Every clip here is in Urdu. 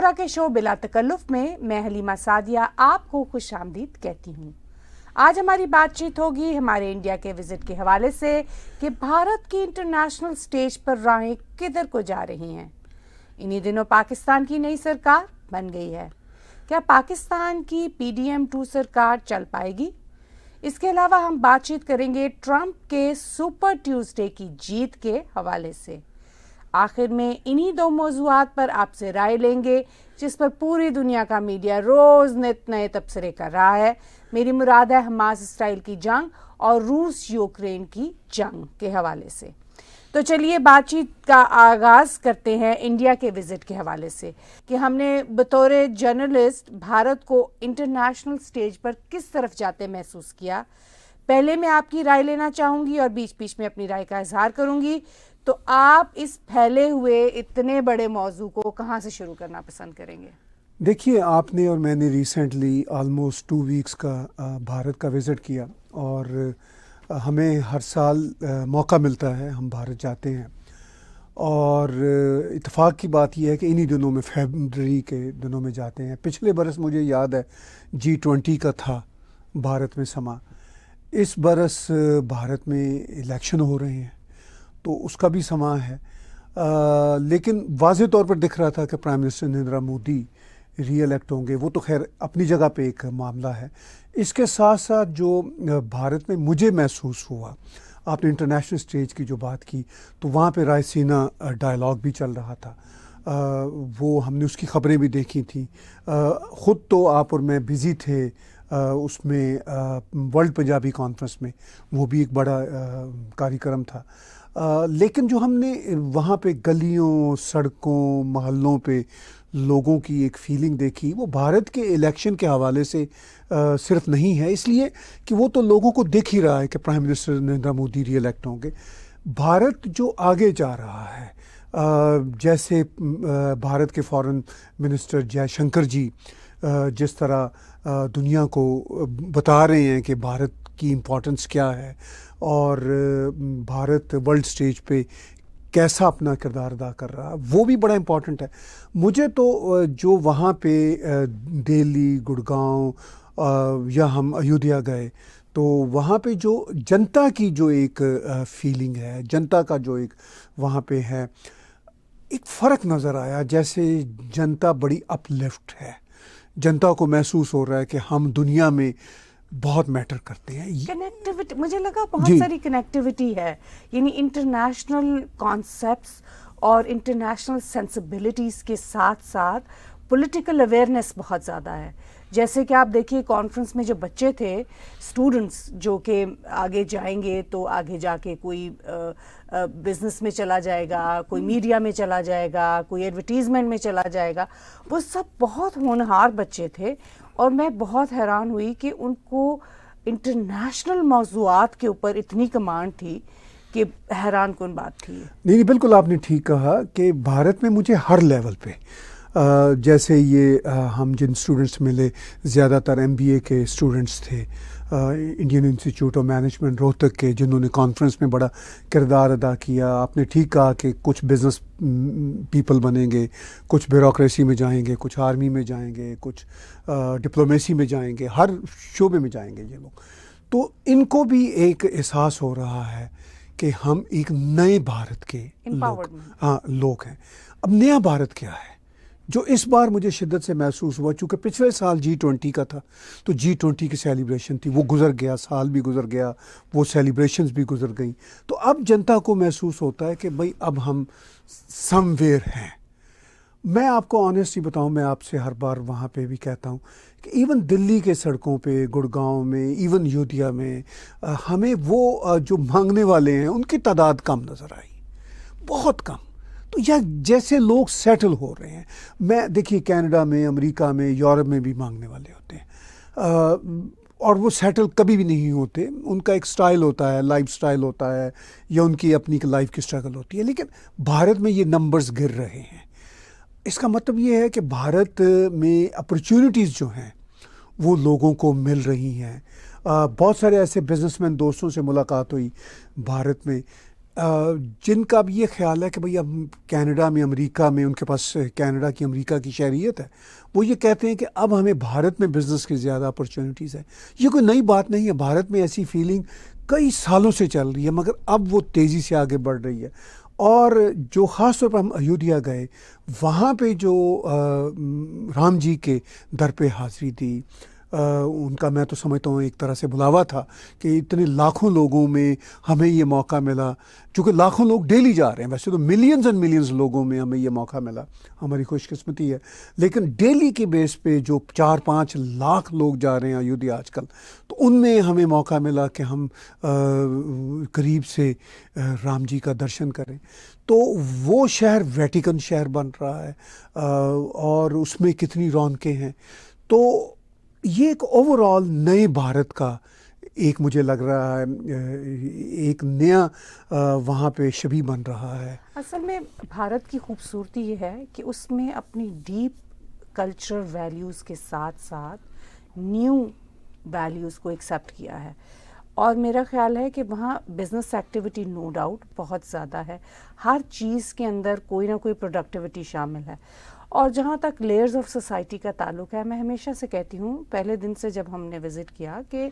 نورا کے شو بلا تکلف میں حلیمہ سعدیہ آپ کو خوش آمدید کہتی ہوں۔ آج ہماری بات چیت ہوگی ہمارے انڈیا کے وزٹ کے حوالے سے کہ بھارت کی انٹرنیشنل سٹیج پر راہیں کدھر کو جا رہی ہیں۔ انہی دنوں پاکستان کی نئی سرکار بن گئی ہے۔ کیا پاکستان کی PDM-2 سرکار چل پائے گی؟ اس کے علاوہ ہم بات چیت کریں گے ٹرمپ کے سپر ٹیوزڈے کی جیت کے حوالے سے۔ آخر میں انہی دو موضوعات پر آپ سے رائے لیں گے جس پر پوری دنیا کا میڈیا روز نت نئے تبصرے کر رہا ہے۔ میری مراد ہے حماس اسرائیل کی جنگ اور روس یوکرین کی جنگ کے حوالے سے۔ تو چلیے بات چیت کا آغاز کرتے ہیں انڈیا کے وزٹ کے حوالے سے کہ ہم نے بطور جرنلسٹ بھارت کو انٹرنیشنل سٹیج پر کس طرف جاتے محسوس کیا۔ پہلے میں آپ کی رائے لینا چاہوں گی اور بیچ بیچ میں اپنی رائے کا اظہار کروں گی، تو آپ اس پھیلے ہوئے اتنے بڑے موضوع کو کہاں سے شروع کرنا پسند کریں گے؟ دیکھیے، آپ نے اور میں نے ریسنٹلی آلموسٹ 2 ویکس کا بھارت کا وزٹ کیا، اور ہمیں ہر سال موقع ملتا ہے، ہم بھارت جاتے ہیں، اور اتفاق کی بات یہ ہے کہ انہی دنوں میں فیبرری کے دنوں میں جاتے ہیں۔ پچھلے برس مجھے یاد ہے G20 کا تھا بھارت میں سما۔ اس برس بھارت میں الیکشن ہو رہے ہیں تو اس کا بھی سما ہے، لیکن واضح طور پر دکھ رہا تھا کہ پرائم منسٹر نریندر مودی ری الیکٹ ہوں گے۔ وہ تو خیر اپنی جگہ پہ ایک معاملہ ہے۔ اس کے ساتھ ساتھ جو بھارت میں مجھے محسوس ہوا، آپ نے انٹرنیشنل سٹیج کی جو بات کی، تو وہاں پہ رائے سینا ڈائلاگ بھی چل رہا تھا۔ وہ ہم نے اس کی خبریں بھی دیکھی تھیں۔ خود تو آپ اور میں بزی تھے اس میں ورلڈ پنجابی کانفرنس میں، وہ بھی ایک بڑا کاریہ تھا۔ لیکن جو ہم نے وہاں پہ گلیوں، سڑکوں، محلوں پہ لوگوں کی ایک فیلنگ دیکھی، وہ بھارت کے الیکشن کے حوالے سے صرف نہیں ہے، اس لیے کہ وہ تو لوگوں کو دیکھ ہی رہا ہے کہ پرائم منسٹر نریندر مودی ری الیکٹ ہوں گے۔ بھارت جو آگے جا رہا ہے، جیسے بھارت کے فارن منسٹر جے شنکر جی جس طرح دنیا کو بتا رہے ہیں کہ بھارت کی امپورٹنس کیا ہے اور بھارت ورلڈ سٹیج پہ کیسا اپنا کردار ادا کر رہا ہے، وہ بھی بڑا امپورٹنٹ ہے۔ مجھے تو جو وہاں پہ دہلی، گڑگاؤں یا ہم ایودھیا گئے تو وہاں پہ جو جنتا کی جو ایک فیلنگ ہے، جنتا کا جو ایک وہاں پہ ہے، ایک فرق نظر آیا۔ جیسے جنتا بڑی اپ لفٹ ہے، جنتا کو محسوس ہو رہا ہے کہ ہم دنیا میں بہت میٹر کرتے ہیں۔ کنیکٹیوٹی، مجھے لگا بہت ساری کنیکٹیوٹی ہے، یعنی انٹرنیشنل کانسیپٹس اور انٹرنیشنل سینسبلٹیز کے ساتھ ساتھ پولیٹیکل اویئرنیس بہت زیادہ ہے۔ جیسے کہ آپ دیکھیے کانفرنس میں جو بچے تھے، اسٹوڈنٹس جو کہ آگے جائیں گے تو آگے جا کے کوئی بزنس میں چلا جائے گا، کوئی میڈیا میں چلا جائے گا، کوئی ایڈورٹیزمنٹ میں چلا جائے گا، وہ سب بہت ہونہار بچے تھے، اور میں بہت حیران ہوئی کہ ان کو انٹرنیشنل موضوعات کے اوپر اتنی کمانڈ تھی کہ حیران کن بات تھی۔ نہیں، بالکل آپ نے ٹھیک کہا کہ بھارت میں مجھے ہر لیول پہ جیسے یہ ہم جن اسٹوڈنٹس ملے، زیادہ تر MBA کے اسٹوڈنٹس تھے، Indian institute of management Rohtak کے، جنہوں نے کانفرنس میں بڑا کردار ادا کیا۔ آپ نے ٹھیک کہا کہ کچھ بزنس پیپل بنیں گے، کچھ بیوروکریسی میں جائیں گے، کچھ آرمی میں جائیں گے، کچھ ڈپلومیسی میں جائیں گے، ہر شعبے میں جائیں گے یہ لوگ۔ تو ان کو بھی ایک احساس ہو رہا ہے کہ ہم ایک نئے بھارت کے لوگ ہیں۔ اب نیا بھارت کیا ہے جو اس بار مجھے شدت سے محسوس ہوا، چونکہ پچھلے سال G20 کا تھا تو G20 کی سیلیبریشن تھی، وہ گزر گیا، سال بھی گزر گیا، وہ سیلیبریشنز بھی گزر گئیں۔ تو اب جنتا کو محسوس ہوتا ہے کہ بھئی اب ہم سم ویئر ہیں۔ میں آپ کو آنیسٹلی بتاؤں، میں آپ سے ہر بار وہاں پہ بھی کہتا ہوں کہ ایون دلی کے سڑکوں پہ، گڑگاؤں میں، ایون ایودھیا میں، ہمیں وہ جو مانگنے والے ہیں ان کی تعداد کم نظر آئی، بہت کم۔ تو یہ جیسے لوگ سیٹل ہو رہے ہیں۔ میں دیکھیے کینیڈا میں، امریکہ میں، یورپ میں بھی مانگنے والے ہوتے ہیں، اور وہ سیٹل کبھی بھی نہیں ہوتے۔ ان کا ایک سٹائل ہوتا ہے، لائف سٹائل ہوتا ہے، یا ان کی اپنی لائف کی سٹرگل ہوتی ہے۔ لیکن بھارت میں یہ نمبرز گر رہے ہیں۔ اس کا مطلب یہ ہے کہ بھارت میں اپرچونٹیز جو ہیں وہ لوگوں کو مل رہی ہیں۔ بہت سارے ایسے بزنس مین دوستوں سے ملاقات ہوئی بھارت میں، جن کا اب یہ خیال ہے کہ بھئی اب کینیڈا میں امریکہ میں ان کے پاس کینیڈا کی امریکہ کی شہریت ہے، وہ یہ کہتے ہیں کہ اب ہمیں بھارت میں بزنس کی زیادہ اپرچونیٹیز ہیں. یہ کوئی نئی بات نہیں ہے، بھارت میں ایسی فیلنگ کئی سالوں سے چل رہی ہے، مگر اب وہ تیزی سے آگے بڑھ رہی ہے. اور جو خاص طور پر ہم ایودھیا گئے، وہاں پہ جو رام جی کے در پہ حاضری دی، ان کا میں تو سمجھتا ہوں ایک طرح سے بلاوا تھا کہ اتنے لاکھوں لوگوں میں ہمیں یہ موقع ملا، چونکہ لاکھوں لوگ ڈیلی جا رہے ہیں، ویسے تو ملینز اینڈ ملینز لوگوں میں ہمیں یہ موقع ملا، ہماری خوش قسمتی ہے، لیکن ڈیلی کے بیس پہ جو 4-5 لاکھ لوگ جا رہے ہیں ایودھیا آج کل، تو ان میں ہمیں موقع ملا کہ ہم قریب سے رام جی کا درشن کریں. تو وہ شہر ویٹیکن شہر بن رہا ہے، اور اس میں کتنی رونقیں ہیں. تو یہ ایک اوور آل نئے بھارت کا ایک مجھے لگ رہا ہے ایک نیا وہاں پہ شبیہ بن رہا ہے. اصل میں بھارت کی خوبصورتی یہ ہے کہ اس میں اپنی ڈیپ کلچرل ویلیوز کے ساتھ ساتھ نیو ویلیوز کو ایکسیپٹ کیا ہے، اور میرا خیال ہے کہ وہاں بزنس ایکٹیویٹی نو ڈاؤٹ بہت زیادہ ہے، ہر چیز کے اندر کوئی نہ کوئی پروڈکٹیوٹی شامل ہے. اور جہاں تک لیئرز آف سوسائٹی کا تعلق ہے، میں ہمیشہ سے کہتی ہوں پہلے دن سے جب ہم نے وزٹ کیا کہ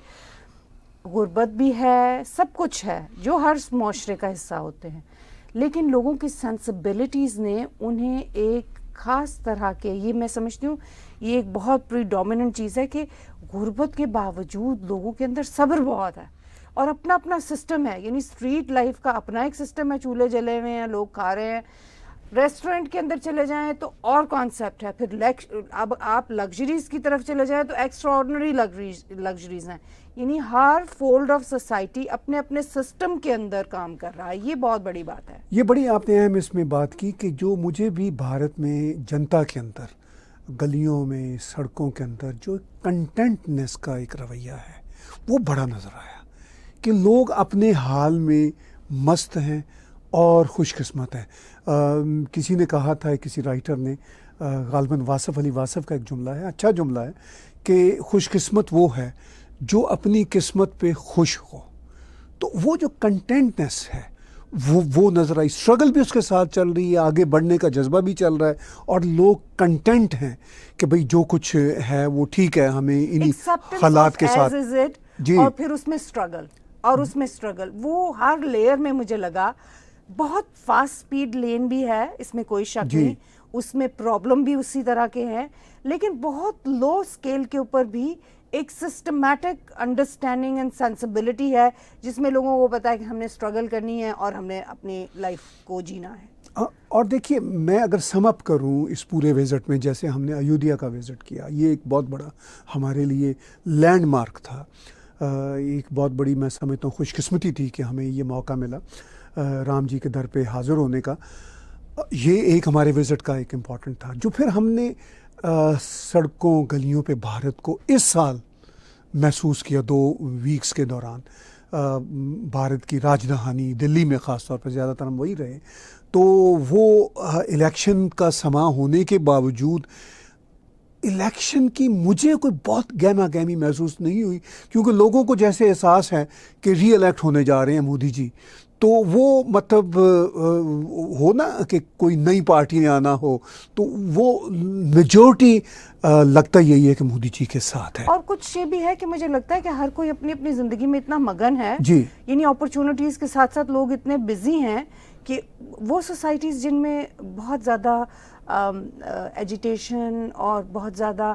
غربت بھی ہے، سب کچھ ہے جو ہر معاشرے کا حصہ ہوتے ہیں، لیکن لوگوں کی سینسبلٹیز نے انہیں ایک خاص طرح کے، یہ میں سمجھتی ہوں یہ ایک بہت پری ڈومیننٹ چیز ہے کہ غربت کے باوجود لوگوں کے اندر صبر بہت ہے اور اپنا اپنا سسٹم ہے. یعنی اسٹریٹ لائف کا اپنا ایک سسٹم ہے، چولہے جلے ہوئے ہیں، لوگ کھا رہے ہیں. ریسٹورنٹ کے اندر چلے جائیں تو اور کانسیپٹ ہے، پھر اب آپ لگژریز کی طرف چلے جائیں تو ایکسٹرا آرڈنری لگژریز ہیں. یعنی ہر فولڈ آف سوسائٹی اپنے اپنے سسٹم کے اندر کام کر رہا ہے. یہ بہت بڑی بات ہے. یہ بڑی آپ نے اہم اس میں بات کی کہ جو مجھے بھی بھارت میں جنتا کے اندر، گلیوں میں، سڑکوں کے اندر جو کنٹینٹنیس کا ایک رویہ ہے وہ بڑا نظر آیا کہ لوگ اپنے حال میں مست ہیں اور خوش قسمت ہیں. کسی نے کہا تھا، کسی رائٹر نے، غالباً واصف علی واصف کا ایک جملہ ہے، اچھا جملہ ہے، کہ خوش قسمت وہ ہے جو اپنی قسمت پہ خوش ہو. تو وہ جو کنٹینٹنیس ہے وہ نظر آئی. اسٹرگل بھی اس کے ساتھ چل رہی ہے، آگے بڑھنے کا جذبہ بھی چل رہا ہے، اور لوگ کنٹینٹ ہیں کہ بھئی جو کچھ ہے وہ ٹھیک ہے، ہمیں انہی حالات کے ساتھ. جی. اور پھر اس میں اسٹرگل، اور اس میں اسٹرگل وہ ہر لیئر میں مجھے لگا بہت فاسٹ سپیڈ لین بھی ہے، اس میں کوئی شک نہیں، اس میں پرابلم بھی اسی طرح کے ہیں، لیکن بہت لو اسکیل کے اوپر بھی ایک سسٹمیٹک انڈرسٹینڈنگ اینڈ سینسبلٹی ہے جس میں لوگوں کو پتا ہے کہ ہم نے اسٹرگل کرنی ہے اور ہم نے اپنی لائف کو جینا ہے. اور دیکھیے، میں اگر سم اپ کروں اس پورے وزٹ میں، جیسے ہم نے ایودھیا کا وزٹ کیا، یہ ایک بہت بڑا ہمارے لیے لینڈ مارک تھا، ایک بہت بڑی میں سمجھتا ہوں خوش قسمتی تھی کہ ہمیں یہ موقع ملا رام جی کے در پہ حاضر ہونے کا. یہ ایک ہمارے وزٹ کا ایک امپورٹنٹ تھا. جو پھر ہم نے سڑکوں گلیوں پہ بھارت کو اس سال محسوس کیا 2 ویکس کے دوران، بھارت کی راجدھانی دلی میں خاص طور پر زیادہ تر ہم وہی رہے، تو وہ الیکشن کا سماں ہونے کے باوجود الیکشن کی مجھے کوئی بہت گہما گہمی محسوس نہیں ہوئی، کیونکہ لوگوں کو جیسے احساس ہے کہ ری الیکٹ ہونے جا رہے ہیں مودی جی، تو وہ مطلب ہو نا کہ کوئی نئی پارٹی آنا ہو، تو وہ میجورٹی لگتا یہی ہے کہ مودی جی کے ساتھ ہے. اور کچھ یہ بھی ہے کہ مجھے لگتا ہے کہ ہر کوئی اپنی اپنی زندگی میں اتنا مگن ہے، جی، یعنی اپرچونٹیز کے ساتھ ساتھ لوگ اتنے بزی ہیں کہ وہ سوسائٹیز جن میں بہت زیادہ ایجیٹیشن اور بہت زیادہ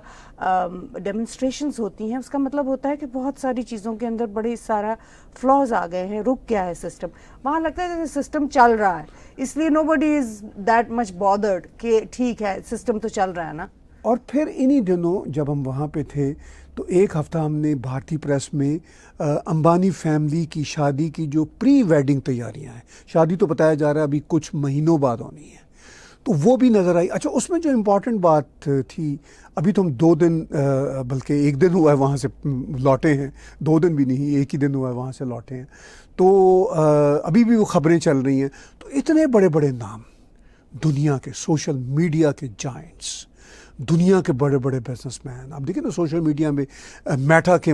ڈیمونسٹریشنز ہوتی ہیں، اس کا مطلب ہوتا ہے کہ بہت ساری چیزوں کے اندر بڑی سارا فلاز آ گئے ہیں، رک گیا ہے سسٹم. وہاں لگتا ہے کہ سسٹم چل رہا ہے، اس لیے نو بڈی از دیٹ مچ بادرڈ کہ ٹھیک ہے سسٹم تو چل رہا ہے نا. اور پھر انہی دنوں جب ہم وہاں پہ تھے تو ایک ہفتہ ہم نے بھارتی پریس میں امبانی فیملی کی شادی کی جو پری ویڈنگ تیاریاں ہیں، شادی تو بتایا جا رہا ہے ابھی کچھ مہینوں بعد ہونی ہے، تو وہ بھی نظر آئی. اچھا، اس میں جو امپورٹنٹ بات تھی، ابھی تو ہم 2 دن بلکہ 1 دن ہوا ہے وہاں سے لوٹے ہیں، 2 دن بھی نہیں، 1 ہی دن ہوا ہے وہاں سے لوٹے ہیں، تو ابھی بھی وہ خبریں چل رہی ہیں. تو اتنے بڑے بڑے نام، دنیا کے سوشل میڈیا کے جائنٹس، دنیا کے بڑے بڑے بزنس مین، آپ دیکھیں نا سوشل میڈیا میں میٹا کے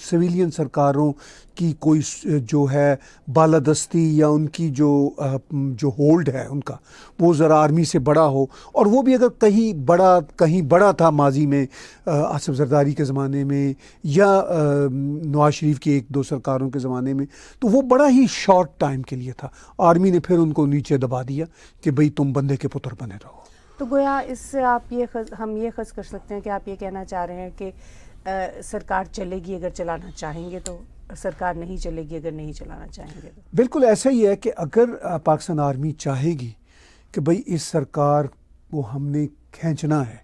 سویلین سرکاروں کی کوئی جو ہے بالادستی یا ان کی جو ہولڈ ہے ان کا وہ ذرا آرمی سے بڑا ہو، اور وہ بھی اگر کہیں بڑا تھا ماضی میں آصف زرداری کے زمانے میں یا نواز شریف کی ایک دو سرکاروں کے زمانے میں، تو وہ بڑا ہی شارٹ ٹائم کے لیے تھا. آرمی نے پھر ان کو نیچے دبا دیا کہ بھئی تم بندے کے پتر بنے رہو. تو گویا اس سے ہم یہ خز کر سکتے ہیں کہ آپ یہ کہنا چاہ رہے ہیں کہ سرکار چلے گی اگر چلانا چاہیں گے تو، سرکار نہیں چلے گی اگر نہیں چلانا چاہیں گے تو. بالکل ایسا ہی ہے کہ اگر پاکستان آرمی چاہے گی کہ بھئی اس سرکار کو ہم نے کھینچنا ہے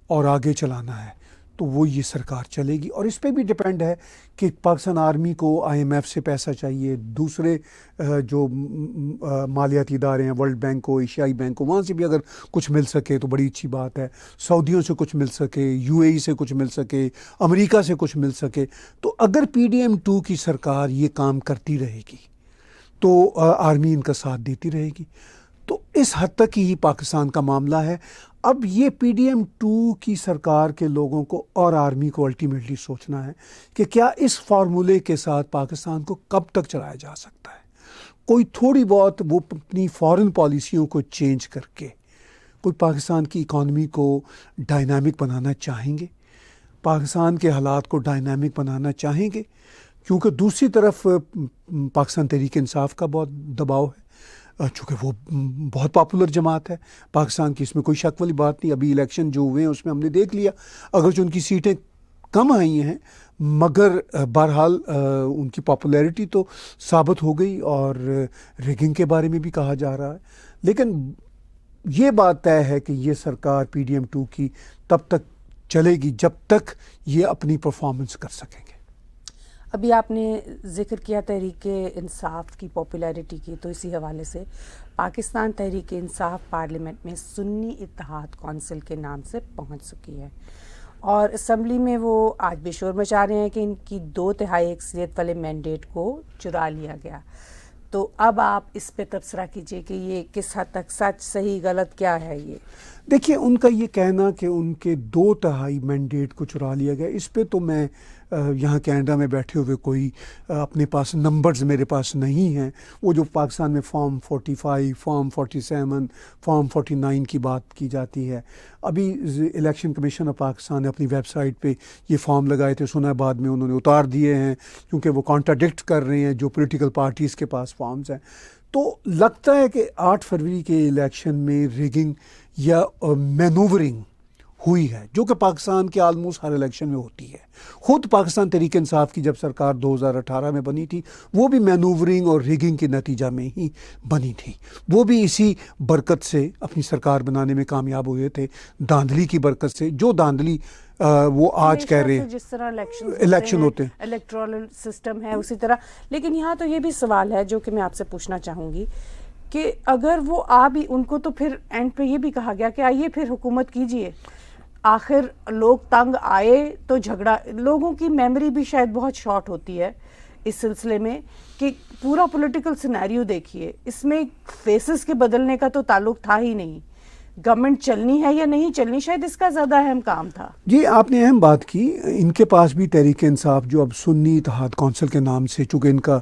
اور آگے چلانا ہے تو وہ یہ سرکار چلے گی. اور اس پہ بھی ڈیپینڈ ہے کہ پاکستان آرمی کو IMF سے پیسہ چاہیے، دوسرے جو مالیاتی ادارے ہیں، ورلڈ بینک کو، ایشیائی بینک کو، وہاں سے بھی اگر کچھ مل سکے تو بڑی اچھی بات ہے. سعودیوں سے کچھ مل سکے، UAE سے کچھ مل سکے، امریکہ سے کچھ مل سکے. تو اگر PDM2 کی سرکار یہ کام کرتی رہے گی تو آرمی ان کا ساتھ دیتی رہے گی. تو اس حد تک ہی پاکستان کا معاملہ ہے. اب یہ PDM2 کی سرکار کے لوگوں کو اور آرمی کو الٹیمیٹلی سوچنا ہے کہ کیا اس فارمولے کے ساتھ پاکستان کو کب تک چلایا جا سکتا ہے. کوئی تھوڑی بہت وہ اپنی فارن پالیسیوں کو چینج کر کے کوئی پاکستان کی اکانومی کو ڈائنامک بنانا چاہیں گے، پاکستان کے حالات کو ڈائنامک بنانا چاہیں گے، کیونکہ دوسری طرف پاکستان تحریک انصاف کا بہت دباؤ ہے، چونکہ وہ بہت پاپولر جماعت ہے پاکستان کی، اس میں کوئی شک والی بات نہیں. ابھی الیکشن جو ہوئے ہیں اس میں ہم نے دیکھ لیا، اگرچہ ان کی سیٹیں کم آئی ہیں مگر بہرحال ان کی پاپولیرٹی تو ثابت ہو گئی، اور ریگنگ کے بارے میں بھی کہا جا رہا ہے. لیکن یہ بات طے ہے کہ یہ سرکار PDM2 کی تب تک چلے گی جب تک یہ اپنی پرفارمنس کر سکیں گے. ابھی آپ نے ذکر کیا تحریک انصاف کی پاپولیرٹی کی، تو اسی حوالے سے پاکستان تحریک انصاف پارلیمنٹ میں سنی اتحاد کونسل کے نام سے پہنچ چکی ہے، اور اسمبلی میں وہ آج بھی شور مچا رہے ہیں کہ ان کی 2/3 اکثریت والے مینڈیٹ کو چرا لیا گیا. تو اب آپ اس پہ تبصرہ کیجئے کہ یہ کس حد تک سچ، صحیح، غلط کیا ہے. یہ دیکھیے ان کا یہ کہنا کہ ان کے 2/3 مینڈیٹ کو چرا لیا گیا، اس پہ تو میں یہاں کینیڈا میں بیٹھے ہوئے کوئی اپنے پاس نمبرز میرے پاس نہیں ہیں. وہ جو پاکستان میں فارم 45، فارم 47، فارم 49 کی بات کی جاتی ہے، ابھی الیکشن کمیشن آف پاکستان نے اپنی ویب سائٹ پہ یہ فارم لگائے تھے، سنا بعد میں انہوں نے اتار دیے ہیں کیونکہ وہ کانٹراڈکٹ کر رہے ہیں جو پولیٹیکل پارٹیز کے پاس فارمز ہیں. تو لگتا ہے کہ 8 فروری کے الیکشن میں ریگنگ یا مینوورنگ ہوئی ہے، جو کہ پاکستان کے آلموسٹ ہر الیکشن میں ہوتی ہے. خود پاکستان تحریک انصاف کی جب سرکار 2018 میں بنی تھی وہ بھی مینوورنگ اور ریگنگ کے نتیجہ میں ہی بنی تھی. وہ بھی اسی برکت سے اپنی سرکار بنانے میں کامیاب ہوئے تھے، دھاندلی کی برکت سے. جو دھاندلی وہ آج کہہ رہے ہیں جس طرح الیکشن ہوتے ہیں، الیکٹورل سسٹم ہے اسی طرح. لیکن یہاں تو یہ بھی سوال ہے جو کہ میں آپ سے پوچھنا چاہوں گی کہ اگر وہ بھی ان کو تو پھر اینڈ پہ یہ بھی کہا گیا کہ آئیے پھر حکومت کیجئے. آخر لوگ تنگ آئے تو جھگڑا، لوگوں کی میموری بھی شاید بہت شارٹ ہوتی ہے اس سلسلے میں کہ پورا پولیٹیکل سینیریو دیکھیے، اس میں فیسز کے بدلنے کا تو تعلق تھا ہی نہیں. گورنمنٹ چلنی ہے یا نہیں چلنی، شاید اس کا زیادہ اہم کام تھا. جی آپ نے اہم بات کی. ان کے پاس بھی تحریک انصاف جو اب سنی اتحاد کونسل کے نام سے، چونکہ ان کا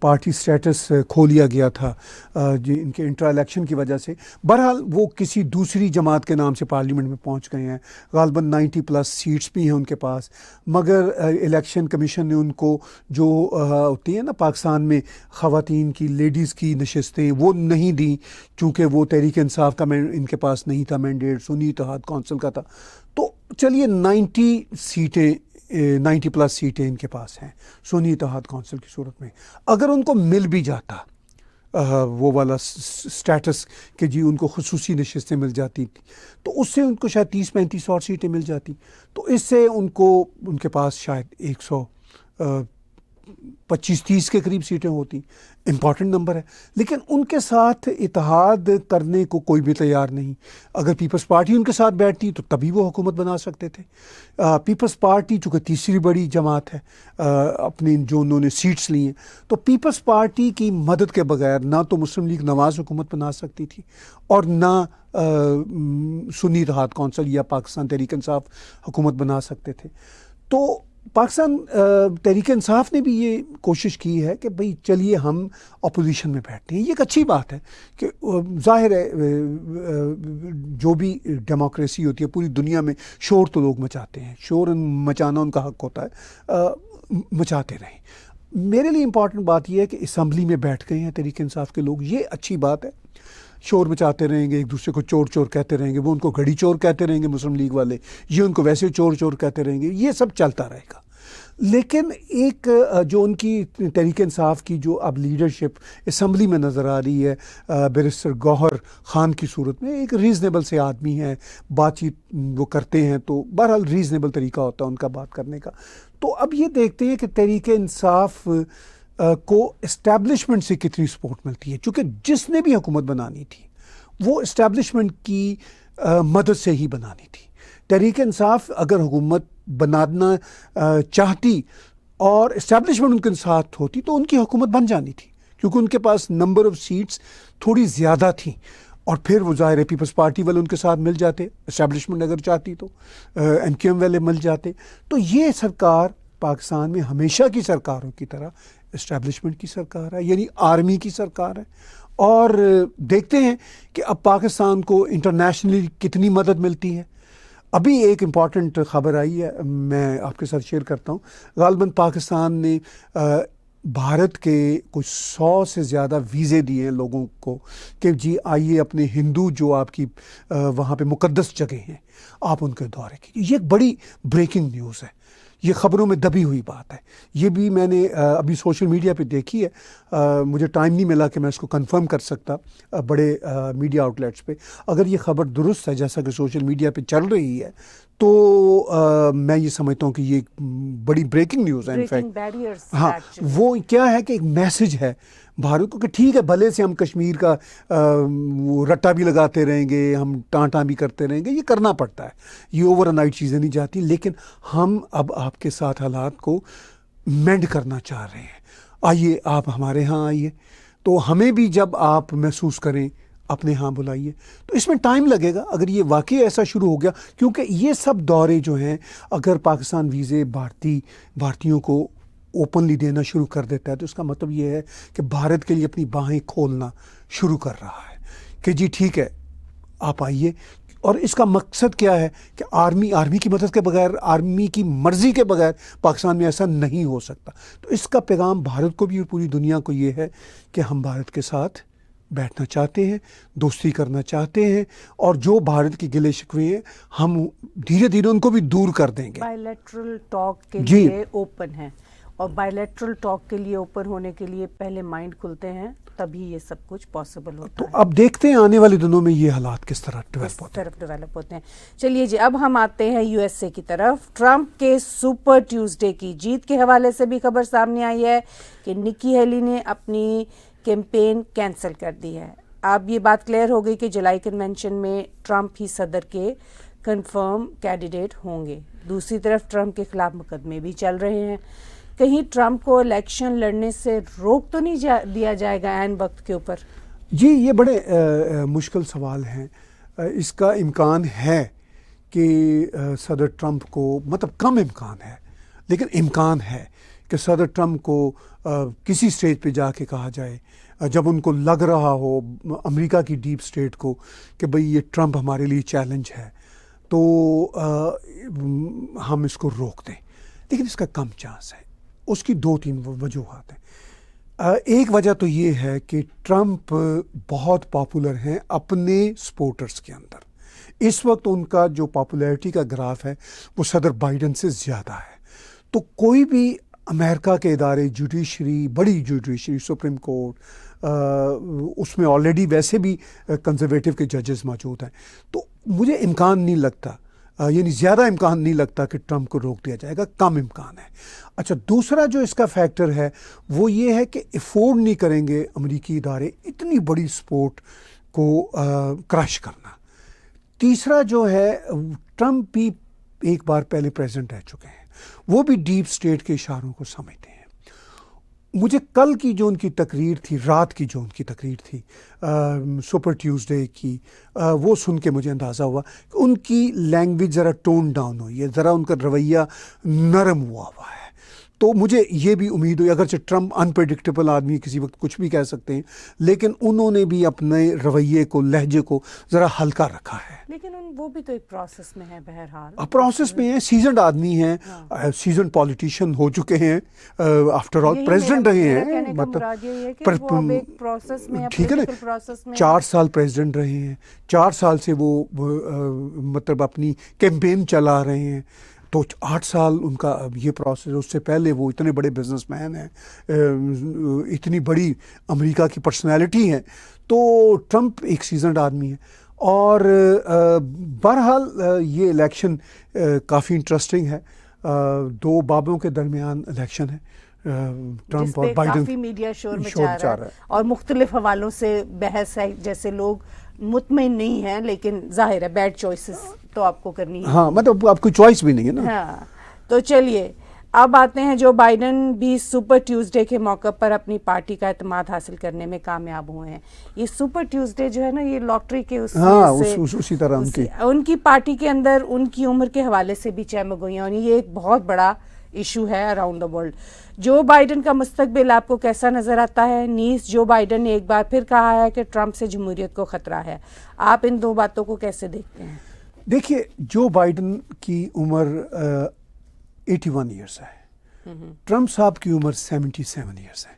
پارٹی سٹیٹس کھو لیا گیا تھا ان کے انٹرا الیکشن کی وجہ سے، بہرحال وہ کسی دوسری جماعت کے نام سے پارلیمنٹ میں پہنچ گئے ہیں. غالباً 90+ سیٹس بھی ہیں ان کے پاس، مگر الیکشن کمیشن نے ان کو جو ہوتی ہے نا پاکستان میں خواتین کی، لیڈیز کی نشستیں، وہ نہیں دیں چونکہ وہ تحریک انصاف کا ان کے پاس نہیں تھا مینڈیٹ، سنی اتحاد کونسل کا تھا. تو چلیے 90+ سیٹیں ان کے پاس ہیں سنی اتحاد کونسل کی صورت میں. اگر ان کو مل بھی جاتا وہ والا سٹیٹس کہ جی ان کو خصوصی نشستیں مل جاتی تھی، تو اس سے ان کو شاید 30-35 اور سیٹیں مل جاتی. تو اس سے ان کے پاس شاید 125-30 کے قریب سیٹیں ہوتی. امپورٹنٹ نمبر ہے. لیکن ان کے ساتھ اتحاد کرنے کو کوئی بھی تیار نہیں. اگر پیپلز پارٹی ان کے ساتھ بیٹھتی تو تبھی وہ حکومت بنا سکتے تھے. پیپلز پارٹی چونکہ تیسری بڑی جماعت ہے اپنی جو انہوں نے سیٹس لی ہیں، تو پیپلز پارٹی کی مدد کے بغیر نہ تو مسلم لیگ نواز حکومت بنا سکتی تھی اور نہ سنی اتحاد کونسل یا پاکستان تحریک انصاف حکومت بنا سکتے تھے. تو پاکستان تحریک انصاف نے بھی یہ کوشش کی ہے کہ بھئی چلیے ہم اپوزیشن میں بیٹھتے ہیں. یہ ایک اچھی بات ہے کہ ظاہر ہے جو بھی ڈیموکریسی ہوتی ہے پوری دنیا میں شور تو لوگ مچاتے ہیں, شور مچانا ان کا حق ہوتا ہے, مچاتے رہیں. میرے لیے امپورٹنٹ بات یہ ہے کہ اسمبلی میں بیٹھ گئے ہیں تحریک انصاف کے لوگ, یہ اچھی بات ہے. شور مچاتے رہیں گے, ایک دوسرے کو چور چور کہتے رہیں گے, وہ ان کو گھڑی چور کہتے رہیں گے مسلم لیگ والے, یہ ان کو ویسے چور چور کہتے رہیں گے, یہ سب چلتا رہے گا. لیکن ایک جو ان کی تحریک انصاف کی جو اب لیڈرشپ اسمبلی میں نظر آ رہی ہے بیرسٹر گوہر خان کی صورت میں, ایک ریزنیبل سے آدمی ہیں, بات چیت وہ کرتے ہیں تو بہرحال ریزنیبل طریقہ ہوتا ہے ان کا بات کرنے کا. تو اب یہ دیکھتے ہیں کہ تحریک انصاف کو اسٹیبلشمنٹ سے کتنی سپورٹ ملتی ہے, چونکہ جس نے بھی حکومت بنانی تھی وہ اسٹیبلشمنٹ کی مدد سے ہی بنانی تھی. تحریک انصاف اگر حکومت بنانا چاہتی اور اسٹیبلشمنٹ ان کے ساتھ ہوتی تو ان کی حکومت بن جانی تھی, کیونکہ ان کے پاس نمبر آف سیٹس تھوڑی زیادہ تھیں, اور پھر وہ ظاہر ہے پیپلز پارٹی والے ان کے ساتھ مل جاتے, اسٹیبلشمنٹ اگر چاہتی تو ایم کیو ایم والے مل جاتے. تو یہ سرکار پاکستان میں ہمیشہ کی سرکاروں کی طرح اسٹیبلشمنٹ کی سرکار ہے, یعنی آرمی کی سرکار ہے. اور دیکھتے ہیں کہ اب پاکستان کو انٹرنیشنلی کتنی مدد ملتی ہے. ابھی ایک امپورٹنٹ خبر آئی ہے, میں آپ کے ساتھ شیئر کرتا ہوں. غالباً پاکستان نے بھارت کے کچھ 100 سے زیادہ ویزے دیے ہیں لوگوں کو کہ جی آئیے اپنے ہندو جو آپ کی وہاں پہ مقدس جگہ ہیں آپ ان کے دورے کیجیے. یہ ایک بڑی بریکنگ نیوز ہے, یہ خبروں میں دبی ہوئی بات ہے. یہ بھی میں نے ابھی سوشل میڈیا پہ دیکھی ہے, مجھے ٹائم نہیں ملا کہ میں اس کو کنفرم کر سکتا بڑے میڈیا آؤٹ لیٹس پہ. اگر یہ خبر درست ہے جیسا کہ سوشل میڈیا پہ چل رہی ہے تو میں یہ سمجھتا ہوں کہ یہ بڑی بریکنگ نیوز ہے. انفیکٹ ہاں, وہ کیا ہے کہ ایک میسج ہے بھارت کو کہ ٹھیک ہے بھلے سے ہم کشمیر کا رٹا بھی لگاتے رہیں گے, ہم ٹانٹاں بھی کرتے رہیں گے, یہ کرنا پڑتا ہے, یہ اوور نائٹ چیزیں نہیں جاتی, لیکن ہم اب آپ کے ساتھ حالات کو مینڈ کرنا چاہ رہے ہیں. آئیے آپ ہمارے ہاں آئیے, تو ہمیں بھی جب آپ محسوس کریں اپنے ہاں بلائیے. تو اس میں ٹائم لگے گا اگر یہ واقعی ایسا شروع ہو گیا, کیونکہ یہ سب دورے جو ہیں اگر پاکستان ویزے بھارتیوں کو اوپنلی دینا شروع کر دیتا ہے تو اس کا مطلب یہ ہے کہ بھارت کے لیے اپنی باہیں کھولنا شروع کر رہا ہے کہ جی ٹھیک ہے آپ آئیے. اور اس کا مقصد کیا ہے کہ آرمی کی مدد کے بغیر, آرمی کی مرضی کے بغیر پاکستان میں ایسا نہیں ہو سکتا. تو اس کا پیغام بھارت کو بھی اور پوری دنیا کو یہ ہے کہ ہم بھارت کے ساتھ بیٹھنا چاہتے ہیں, دوستی کرنا چاہتے ہیں, اور جو بھارت کی گلے شکوے ہیں ہم دھیرے دھیرے ان کو بھی دور کر دیں گے. بائیلیٹرل ٹاک کے لیے اوپن ہے, اور بائیلیٹرل ٹاک کے لیے اوپن ہونے کے لیے پہلے مائنڈ کھلتے ہیں, تبھی یہ سب کچھ پاسبل ہوتا ہے. تو اب دیکھتے ہیں آنے والے دنوں میں یہ حالات کس طرح ڈیولپ ہوتے ہیں. چلیے جی, اب ہم آتے ہیں یو ایس اے کی طرف. ٹرمپ کے سپر ٹیوزڈے کی جیت کے حوالے سے بھی خبر سامنے آئی ہے کہ نکی ہیلی نے اپنی کیمپین کینسل کر دی ہے. اب یہ بات کلیئر ہو گئی کہ جولائی کنونشن میں ٹرمپ ہی صدر کے کنفرم کینڈیڈیٹ ہوں گے. دوسری طرف ٹرمپ کے خلاف مقدمے بھی چل رہے ہیں. کہیں ٹرمپ کو الیکشن لڑنے سے روک تو نہیں دیا جائے گا عین وقت کے اوپر؟ جی یہ بڑے مشکل سوال ہیں. اس کا امکان ہے کہ صدر ٹرمپ کو, مطلب کم امکان ہے لیکن امکان ہے کہ صدر ٹرمپ کو کسی اسٹیج پہ جا کے کہا جائے جب ان کو لگ رہا ہو امریکہ کی ڈیپ اسٹیٹ کو کہ بھئی یہ ٹرمپ ہمارے لیے چیلنج ہے تو ہم اس کو روک دیں. لیکن اس کا کم چانس ہے. اس کی 2-3 وجوہات ہیں. ایک وجہ تو یہ ہے کہ ٹرمپ بہت پاپولر ہیں اپنے سپورٹرز کے اندر. اس وقت ان کا جو پاپولیرٹی کا گراف ہے وہ صدر بائیڈن سے زیادہ ہے. تو کوئی بھی امریکہ کے ادارے, جوڈیشری, بڑی جوڈیشری, سپریم کورٹ, اس میں آلریڈی ویسے بھی کنزرویٹو کے ججز موجود ہیں. تو مجھے امکان نہیں لگتا, یعنی زیادہ امکان نہیں لگتا کہ ٹرمپ کو روک دیا جائے گا, کم امکان ہے. اچھا, دوسرا جو اس کا فیکٹر ہے وہ یہ ہے کہ افورڈ نہیں کریں گے امریکی ادارے اتنی بڑی سپورٹ کو کرش کرنا. تیسرا جو ہے, ٹرمپ بھی ایک بار پہلے پریزیڈنٹ رہ چکے ہیں, وہ بھی ڈیپ اسٹیٹ کے اشاروں کو سمجھتے ہیں. مجھے کل کی جو ان کی تقریر تھی، رات کی جو ان کی تقریر تھی سپر ٹیوزڈے کی، وہ سن کے مجھے اندازہ ہوا کہ ان کی لینگویج ذرا ٹون ڈاؤن ہوئی ہے، ذرا ان کا رویہ نرم ہوا ہے. تو مجھے یہ بھی امید ہوئی، اگرچہ ٹرمپ انپریڈکٹیبل آدمی، کسی وقت کچھ بھی کہہ سکتے ہیں، لیکن انہوں نے بھی اپنے رویے کو، لہجے کو ذرا ہلکا رکھا ہے. لیکن وہ بھی تو ایک پروسیس میں ہے، بہرحال پروسیس میں ہیں، سیزنڈ آدمی ہیں، سیزنڈ پالیٹیشین ہو چکے ہیں، آفٹر آل پریزیڈنٹ رہے ہیں. ٹھیک ہے نا، 4 سال پریزیڈنٹ رہے ہیں، 4 سال سے وہ مطلب اپنی کیمپین چلا رہے ہیں. تو 8 سال ان کا یہ پروسیس. اس سے پہلے وہ اتنے بڑے بزنس مین ہیں، اتنی بڑی امریکہ کی پرسنالٹی ہیں. تو ٹرمپ ایک سیزنڈ آدمی ہے. اور بہرحال یہ الیکشن کافی انٹرسٹنگ ہے. 2 بابوں کے درمیان الیکشن ہے، ٹرمپ اور بائیڈن. کافی میڈیا شور مچا رہا ہے اور مختلف حوالوں سے بحث ہے، جیسے لوگ مطمئن نہیں ہیں، لیکن ظاہر ہے بیڈ چوائسز تو آپ کو کرنی ہے. ہاں، مطلب آپ کوئی چوائس بھی نہیں ہے نا. ہاں، تو چلیے اب آتے ہیں، جو بائیڈن بھی سپر ٹیوزڈے کے موقع پر اپنی پارٹی کا اعتماد حاصل کرنے میں کامیاب ہوئے ہیں. یہ سپر ٹیوزڈے جو ہے نا، یہ لاٹری کے اسی طرح ان کی پارٹی کے اندر ان کی عمر کے حوالے سے بھی چہمگوئیاں ہونی، یہ ایک بہت بڑا ایشو ہے around the world. Joe Biden کا مستقبل آپ کو کیسا نظر آتا ہے؟ نیز جو بائیڈن نے ایک بار پھر کہا ہے کہ ٹرمپ سے جمہوریت کو خطرہ ہے. آپ ان 2 باتوں کو کیسے دیکھتے ہیں؟ دیکھیے، جو بائیڈن کی عمر 81 ایئرس ہے، ٹرمپ صاحب کی عمر 77 ایئرس ہے.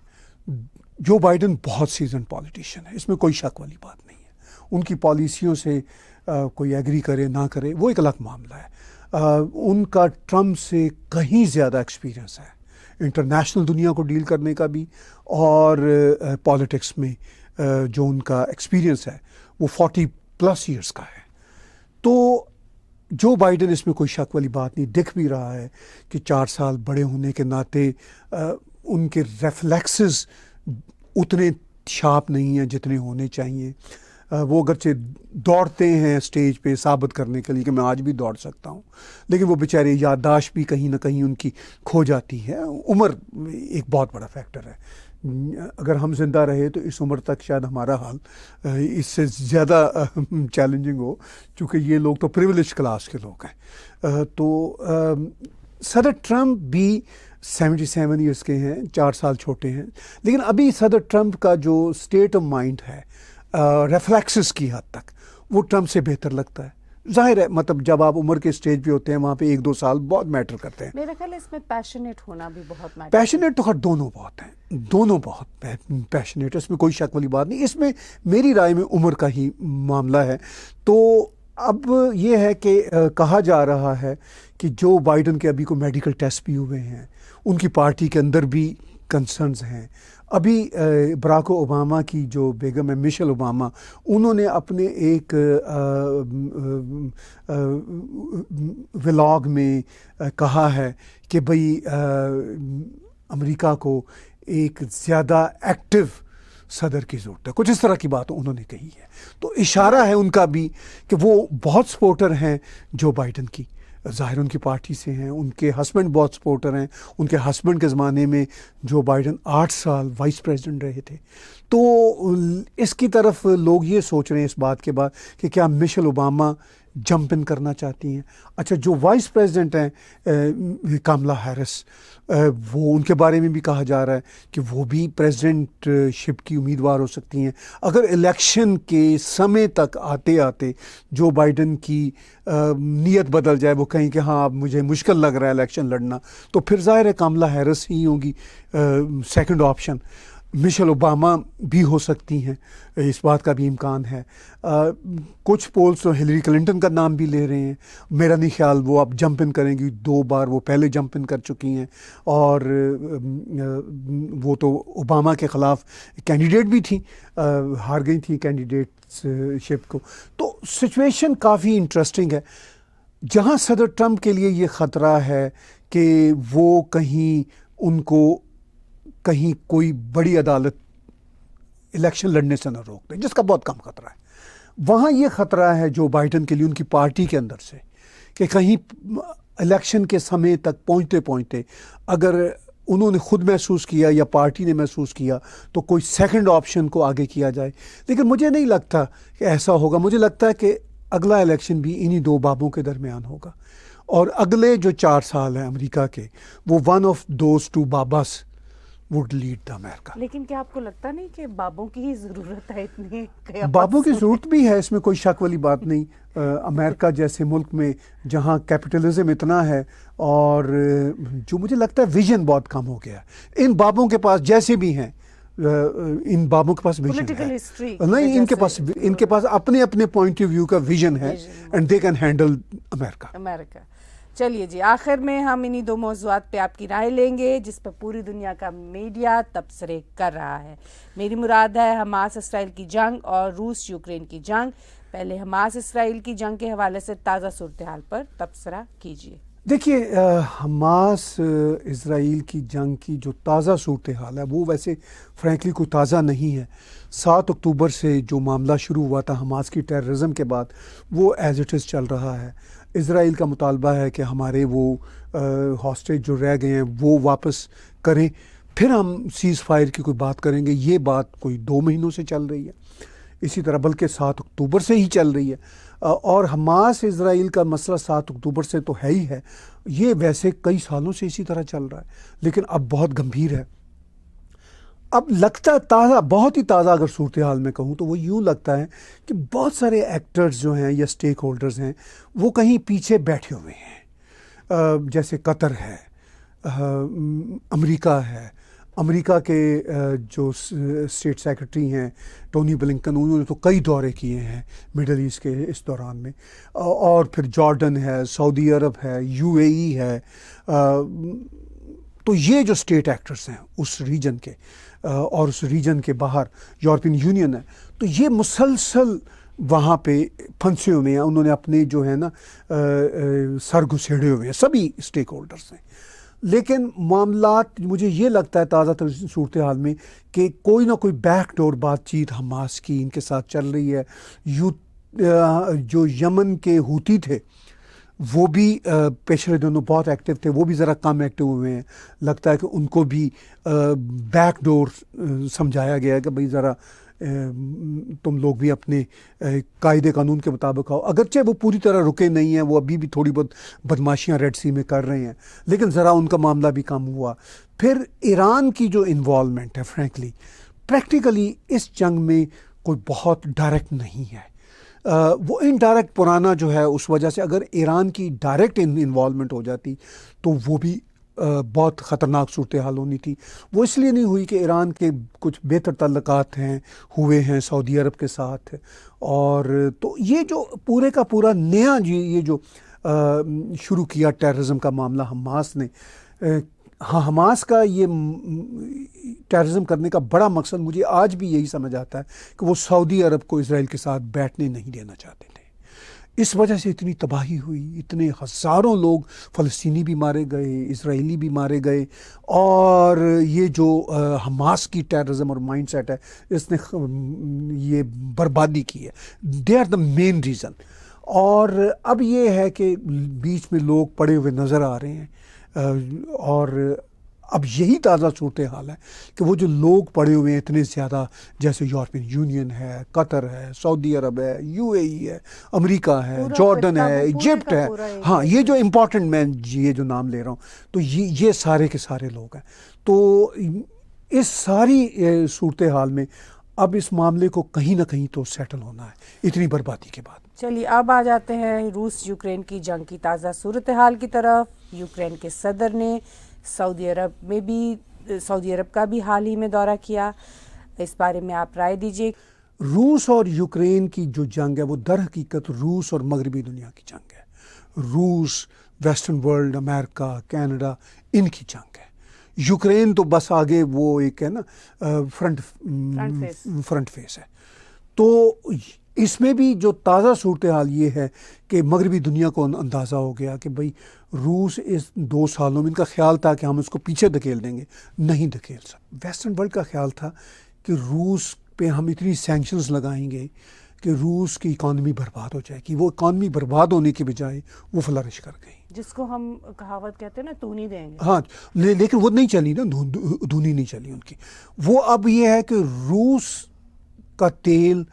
جو بائیڈن بہت سیزنڈ پالیٹیشین ہے، اس میں کوئی شک والی بات نہیں ہے. ان کی پالیسیوں سے کوئی ایگری کرے نہ کرے وہ ایک الگ معاملہ ہے. ان کا ٹرمپ سے کہیں زیادہ ایکسپیرینس ہے انٹرنیشنل دنیا کو ڈیل کرنے کا بھی، اور پالیٹکس میں جو ان کا ایکسپیرینس ہے وہ 40+ ایئرس کا ہے. تو جو بائیڈن، اس میں کوئی شک والی بات نہیں. دکھ بھی رہا ہے کہ 4 سال بڑے ہونے کے ناطے ان کے ریفلیکسز اتنے شارپ نہیں ہیں جتنے ہونے چاہیے. وہ اگرچہ دوڑتے ہیں اسٹیج پہ ثابت کرنے کے لیے کہ میں آج بھی دوڑ سکتا ہوں، لیکن وہ بیچارے یادداشت بھی کہیں نہ کہیں ان کی کھو جاتی ہے. عمر ایک بہت بڑا فیکٹر ہے. اگر ہم زندہ رہے تو اس عمر تک شاید ہمارا حال اس سے زیادہ چیلنجنگ ہو، چونکہ یہ لوگ تو پریویلیج کلاس کے لوگ ہیں. تو صدر ٹرمپ بھی 77 ایئرس کے ہیں، 4 سال چھوٹے ہیں، لیکن ابھی صدر ٹرمپ کا جو اسٹیٹ آف مائنڈ ہے، ریفلیکسز کی حد تک وہ ٹرمپ سے بہتر لگتا ہے. ظاہر ہے، مطلب جب آپ عمر کے اسٹیج پہ ہوتے ہیں وہاں پہ 1-2 سال بہت میٹر کرتے ہیں. میرا خیال ہے اس میں پیشنیٹ ہونا بھی بہت میٹر. پیشنیٹ تو خیر دونوں بہت ہیں، دونوں بہت پیشنیٹ، اس میں کوئی شک والی بات نہیں. اس میں میری رائے میں عمر کا ہی معاملہ ہے. تو اب یہ ہے کہ کہا جا رہا ہے کہ جو بائیڈن کے ابھی کو میڈیکل ٹیسٹ بھی ہوئے ہیں، ان کی پارٹی کے اندر بھی کنسرنز ہیں. ابھی براک اوباما کی جو بیگم ہے مشیل اوباما، انہوں نے اپنے ایک ولاگ میں کہا ہے کہ بھئی امریکہ کو ایک زیادہ ایکٹیو صدر کی ضرورت ہے. کچھ اس طرح کی بات انہوں نے کہی ہے. تو اشارہ ہے ان کا بھی کہ وہ بہت سپورٹر ہیں جو بائیڈن کی. ظاہر ان کی پارٹی سے ہیں، ان کے ہسبینڈ بہت سپورٹر ہیں. ان کے ہسبینڈ کے زمانے میں جو بائیڈن 8 سال وائس پریزیڈنٹ رہے تھے. تو اس کی طرف لوگ یہ سوچ رہے ہیں اس بات کے بعد کہ کیا مشیل اوباما جمپ ان کرنا چاہتی ہیں. اچھا، جو وائس پریزیڈنٹ ہیں کاملا ہیرس، وہ ان کے بارے میں بھی کہا جا رہا ہے کہ وہ بھی پریزیڈنٹ شپ کی امیدوار ہو سکتی ہیں اگر الیکشن کے سمے تک آتے آتے جو بائیڈن کی نیت بدل جائے، وہ کہیں کہ ہاں اب مجھے مشکل لگ رہا ہے الیکشن لڑنا، تو پھر ظاہر ہے کاملا ہیرس ہی ہوگی سیکنڈ آپشن. مشیل اوباما بھی ہو سکتی ہیں، اس بات کا بھی امکان ہے. کچھ پولس تو ہلری کلنٹن کا نام بھی لے رہے ہیں. میرا نہیں خیال وہ اب جمپ ان کریں گی. 2 بار وہ پہلے جمپ ان کر چکی ہیں، اور وہ تو اوباما کے خلاف کینڈیڈیٹ بھی تھیں، ہار گئی تھیں کینڈیڈیٹ شپ کو. تو سچویشن کافی انٹرسٹنگ ہے. جہاں صدر ٹرمپ کے لیے یہ خطرہ ہے کہ وہ کہیں ان کو کہیں کوئی بڑی عدالت الیکشن لڑنے سے نہ روک دے، جس کا بہت کم خطرہ ہے، وہاں یہ خطرہ ہے جو بائیڈن کے لیے ان کی پارٹی کے اندر سے کہ کہیں الیکشن کے سمے تک پہنچتے پہنچتے اگر انہوں نے خود محسوس کیا یا پارٹی نے محسوس کیا تو کوئی سیکنڈ آپشن کو آگے کیا جائے. لیکن مجھے نہیں لگتا کہ ایسا ہوگا. مجھے لگتا ہے کہ اگلا الیکشن بھی انہی دو بابوں کے درمیان ہوگا اور اگلے جو 4 سال ہیں امریکہ کے وہ ون آف دوز ٹو باباس وڈ لیڈ دا امریکہ. لیکن کیا آپ کو لگتا نہیں کہ بابوں کی ہی ضرورت ہے اتنی؟ بابوں کی ضرورت بھی ہے, اس میں کوئی شک والی بات نہیں. امریکہ جیسے ملک میں جہاں کیپٹلزم اتنا ہے اور جو مجھے لگتا ہے ویژن بہت کم ہو گیا ہے ان بابوں کے پاس, جیسے بھی ہیں ان بابوں کے پاس ویژن ہے نہیں, ان کے پاس اپنے اپنے پوائنٹ آف ویو کا ویژن ہے اینڈ دے کین ہینڈل امریکہ. چلیے جی, آخر میں ہم انہی 2 موضوعات پہ آپ کی رائے لیں گے جس پہ پوری دنیا کا میڈیا تبصرے کر رہا ہے. میری مراد ہے حماس اسرائیل کی جنگ اور روس یوکرین کی جنگ. پہلے حماس اسرائیل کی جنگ کے حوالے سے تازہ صورتحال پر تبصرہ کیجیے. دیکھیے, حماس اسرائیل کی جنگ کی جو تازہ صورتحال ہے وہ ویسے فرینکلی کوئی تازہ نہیں ہے. 7 اکتوبر سے جو معاملہ شروع ہوا تھا حماس کی ٹیررزم کے بعد وہ ایز اٹ از چل رہا ہے. اسرائیل کا مطالبہ ہے کہ ہمارے وہ ہاسٹیج جو رہ گئے ہیں وہ واپس کریں, پھر ہم سیز فائر کی کوئی بات کریں گے. یہ بات کوئی 2 مہینوں سے چل رہی ہے, اسی طرح بلکہ 7 اکتوبر سے ہی چل رہی ہے. اور حماس اسرائیل کا مسئلہ 7 اکتوبر سے تو ہے ہی ہے, یہ ویسے کئی سالوں سے اسی طرح چل رہا ہے, لیکن اب بہت گمبھیر ہے. اب لگتا ہے تازہ, بہت ہی تازہ اگر صورتحال میں کہوں تو وہ یوں لگتا ہے کہ بہت سارے ایکٹرز جو ہیں یا اسٹیک ہولڈرز ہیں وہ کہیں پیچھے بیٹھے ہوئے ہیں. جیسے قطر ہے, امریکہ ہے. امریکہ کے جو اسٹیٹ سیکرٹری ہیں ٹونی بلنکن, انہوں نے تو کئی دورے کیے ہیں مڈل ایسٹ کے اس دوران میں, اور پھر جارڈن ہے, سعودی عرب ہے, UAE ہے. تو یہ جو اسٹیٹ ایکٹرز ہیں اس ریجن کے اور اس ریجن کے باہر یورپین یونین ہے, تو یہ مسلسل وہاں پہ پھنسے ہوئے ہیں. انہوں نے اپنے جو ہے نا سر گھسیڑے ہوئے ہیں, سبھی اسٹیک ہولڈرز ہیں. لیکن معاملات مجھے یہ لگتا ہے تازہ تر صورتحال میں کہ کوئی نہ کوئی بیک ڈور بات چیت حماس کی ان کے ساتھ چل رہی ہے. جو یمن کے ہوتی تھے وہ بھی پچھلے دنوں بہت ایکٹیو تھے, وہ بھی ذرا کم ایکٹیو ہوئے ہیں. لگتا ہے کہ ان کو بھی بیک ڈور سمجھایا گیا ہے کہ بھئی ذرا تم لوگ بھی اپنے قاعدے قانون کے مطابق آؤ. اگرچہ وہ پوری طرح رکے نہیں ہیں, وہ ابھی بھی تھوڑی بہت بدماشیاں ریڈ سی میں کر رہے ہیں, لیکن ذرا ان کا معاملہ بھی کم ہوا. پھر ایران کی جو انوالومنٹ ہے فرینکلی پریکٹیکلی اس جنگ میں کوئی بہت ڈائریکٹ نہیں ہے. وہ انڈائریکٹ پرانا جو ہے اس وجہ سے اگر ایران کی ڈائریکٹ انوالومنٹ ہو جاتی تو وہ بھی بہت خطرناک صورتحال ہونی تھی. وہ اس لیے نہیں ہوئی کہ ایران کے کچھ بہتر تعلقات ہوئے ہیں سعودی عرب کے ساتھ, اور تو یہ جو پورے کا پورا نیا یہ جو شروع کیا ٹیررزم کا معاملہ حماس نے, ہاں حماس کا یہ ٹیررزم کرنے کا بڑا مقصد مجھے آج بھی یہی سمجھ آتا ہے کہ وہ سعودی عرب کو اسرائیل کے ساتھ بیٹھنے نہیں دینا چاہتے تھے. اس وجہ سے اتنی تباہی ہوئی, اتنے ہزاروں لوگ فلسطینی بھی مارے گئے, اسرائیلی بھی مارے گئے, اور یہ جو حماس کی ٹیررزم اور مائنڈ سیٹ ہے اس نے یہ بربادی کی ہے. They are the main reason. اور اب یہ ہے کہ بیچ میں لوگ پڑے ہوئے نظر آ رہے ہیں, اور اب یہی تازہ صورتحال ہے کہ وہ جو لوگ پڑے ہوئے ہیں اتنے زیادہ, جیسے یورپین یونین ہے, قطر ہے, سعودی عرب ہے, UAE ہے, امریکہ ہے, جارڈن ہے, ایجپٹ ہے, ہاں یہ جو امپورٹنٹ میں یہ جو نام لے رہا ہوں تو یہ سارے کے سارے لوگ ہیں. تو اس ساری صورتحال میں اب اس معاملے کو کہیں نہ کہیں تو سیٹل ہونا ہے اتنی بربادی کے بعد. چلیے اب آ جاتے ہیں روس یوکرین کی جنگ کی تازہ صورتحال کی طرف. یوکرین کے صدر نے سعودی عرب کا بھی حال ہی میں دورہ کیا, اس بارے میں آپ رائے دیجیے. روس اور یوکرین کی جو جنگ ہے وہ در حقیقت روس اور مغربی دنیا کی جنگ ہے. روس, ویسٹرن ورلڈ, امریکہ, کینیڈا, ان کی جنگ ہے. یوکرین تو بس آگے وہ ایک ہے نا فرنٹ فیس ہے. تو اس میں بھی جو تازہ صورتحال یہ ہے کہ مغربی دنیا کو اندازہ ہو گیا کہ بھئی روس اس 2 سالوں میں ان کا خیال تھا کہ ہم اس کو پیچھے دھکیل دیں گے, نہیں دھکیل سکتے. ویسٹرن ورلڈ کا خیال تھا کہ روس پہ ہم اتنی سینکشنز لگائیں گے کہ کہ روس کی اکانومی برباد ہو جائے گی. وہ اکانومی برباد ہونے کے بجائے وہ فلرش کر گئی, جس کو ہم کہاوت کہتے ہیں نا, تو نہیں دیں گے. ہاں لیکن وہ نہیں چلی نا, دھونی نہیں چلی ان کی. وہ اب یہ ہے کہ روس کا تیل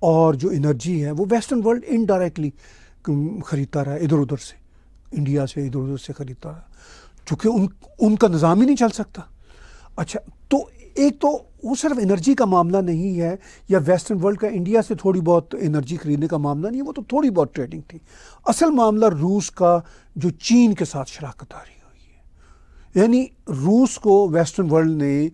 اور جو انرجی ہے وہ ویسٹرن ورلڈ انڈائریکٹلی خریدتا رہا ہے, ادھر ادھر سے, انڈیا سے ادھر ادھر سے خریدتا رہا, چونکہ ان کا نظام ہی نہیں چل سکتا. اچھا, تو ایک تو وہ صرف انرجی کا معاملہ نہیں ہے, یا ویسٹرن ورلڈ کا انڈیا سے تھوڑی بہت انرجی خریدنے کا معاملہ نہیں ہے, وہ تو تھوڑی بہت ٹریڈنگ تھی. اصل معاملہ روس کا جو چین کے ساتھ شراکت داری ہوئی ہے, یعنی روس کو ویسٹرن ورلڈ نے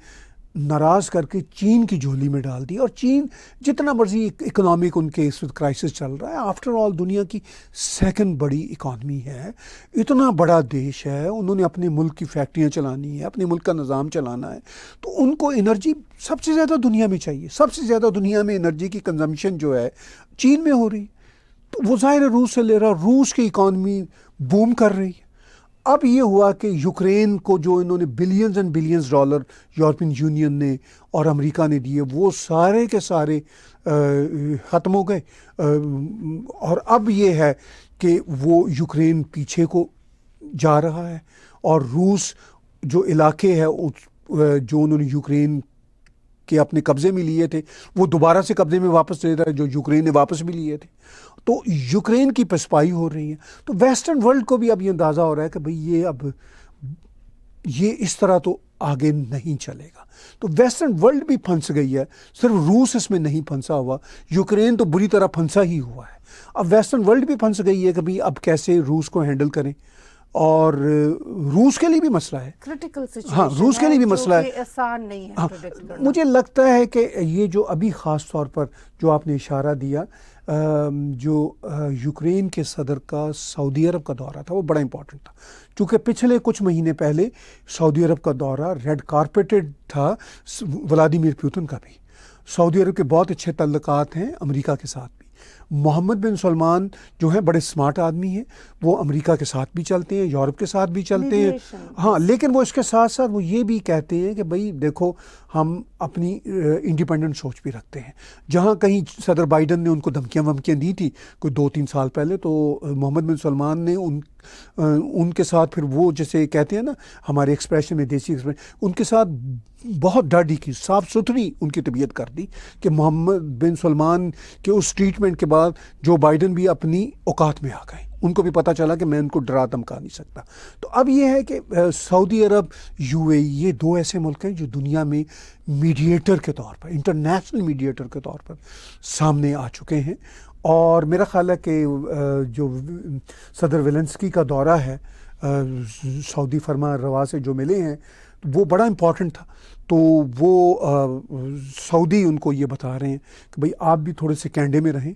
ناراض کر کے چین کی جھولی میں ڈال دی. اور چین جتنا مرضی اکنامک ان کے اس وقت کرائسس چل رہا ہے, آفٹر آل دنیا کی سیکنڈ بڑی اکانومی ہے, اتنا بڑا دیش ہے, انہوں نے اپنے ملک کی فیکٹریاں چلانی ہے, اپنے ملک کا نظام چلانا ہے, تو ان کو انرجی سب سے زیادہ دنیا میں چاہیے. سب سے زیادہ دنیا میں انرجی کی کنزمپشن جو ہے چین میں ہو رہی, تو وہ ظاہر روس سے لے رہا, روس کی اکانومی بوم کر رہی ہے. اب یہ ہوا کہ یوکرین کو جو انہوں نے billions and billions dollar European union نے اور امریکہ نے دیے, وہ سارے کے سارے ختم ہو گئے. اور اب یہ ہے کہ وہ یوکرین پیچھے کو جا رہا ہے, اور روس جو علاقے ہے جو انہوں نے یوکرین کے اپنے قبضے میں لیے تھے وہ دوبارہ سے قبضے میں واپس لے رہا ہے, جو یوکرین نے واپس بھی لیے تھے. تو یوکرین کی پسپائی ہو رہی ہے. تو ویسٹرن ورلڈ کو بھی اب یہ اندازہ ہو رہا ہے کہ بھئی یہ اس طرح تو آگے نہیں چلے گا. تو ویسٹرن ورلڈ بھی پھنس گئی ہے, صرف روس اس میں نہیں پھنسا ہوا, یوکرین تو بری طرح پھنسا ہی ہوا ہے. اب ویسٹرن ورلڈ بھی پھنس گئی ہے کہ بھئی اب کیسے روس کو ہینڈل کریں, اور روس کے لیے بھی مسئلہ ہے, کرٹیکل سچویشن. ہاں روس کے لیے بھی مسئلہ ہے, آسان نہیں ہے پریڈکٹ کرنا. مجھے لگتا ہے کہ یہ جو ابھی خاص طور پر جو آپ نے اشارہ دیا, جو یوکرین کے صدر کا سعودی عرب کا دورہ تھا وہ بڑا امپورٹنٹ تھا, چونکہ پچھلے کچھ مہینے پہلے سعودی عرب کا دورہ ریڈ کارپیٹڈ تھا ولادیمیر پوتن کا بھی. سعودی عرب کے بہت اچھے تعلقات ہیں امریکہ کے ساتھ بھی. محمد بن سلمان جو ہیں بڑے سمارٹ آدمی ہیں, وہ امریکہ کے ساتھ بھی چلتے ہیں, یورپ کے ساتھ بھی چلتے ہیں, ہاں, لیکن وہ اس کے ساتھ ساتھ وہ یہ بھی کہتے ہیں کہ بھئی دیکھو ہم اپنی انڈیپینڈنٹ سوچ بھی رکھتے ہیں. جہاں کہیں صدر بائیڈن نے ان کو دھمکیاں ومکیاں دی تھی کوئی 2-3 سال پہلے, تو محمد بن سلمان نے ان کے ساتھ پھر وہ جیسے کہتے ہیں نا ہمارے ایکسپریشن میں دیسی ایکسپریشن, ان کے ساتھ بہت ڈاڈی کی صاف ستھری ان کی طبیعت کر دی کہ محمد بن سلمان کے اس ٹریٹمنٹ کے بعد جو بائیڈن بھی اپنی اوقات میں آ گئے, ان کو بھی پتہ چلا کہ میں ان کو ڈرا دھمکا نہیں سکتا. تو اب یہ ہے کہ سعودی عرب, یو اے ای, یہ 2 ایسے ملک ہیں جو دنیا میں میڈیٹر کے طور پر, انٹرنیشنل میڈیٹر کے طور پر سامنے آ چکے ہیں. اور میرا خیال ہے کہ جو صدر ویلنسکی کا دورہ ہے سعودی فرما روا سے جو ملے ہیں وہ بڑا امپورٹنٹ تھا. تو وہ سعودی ان کو یہ بتا رہے ہیں کہ بھئی آپ بھی تھوڑے سے کینڈے میں رہیں,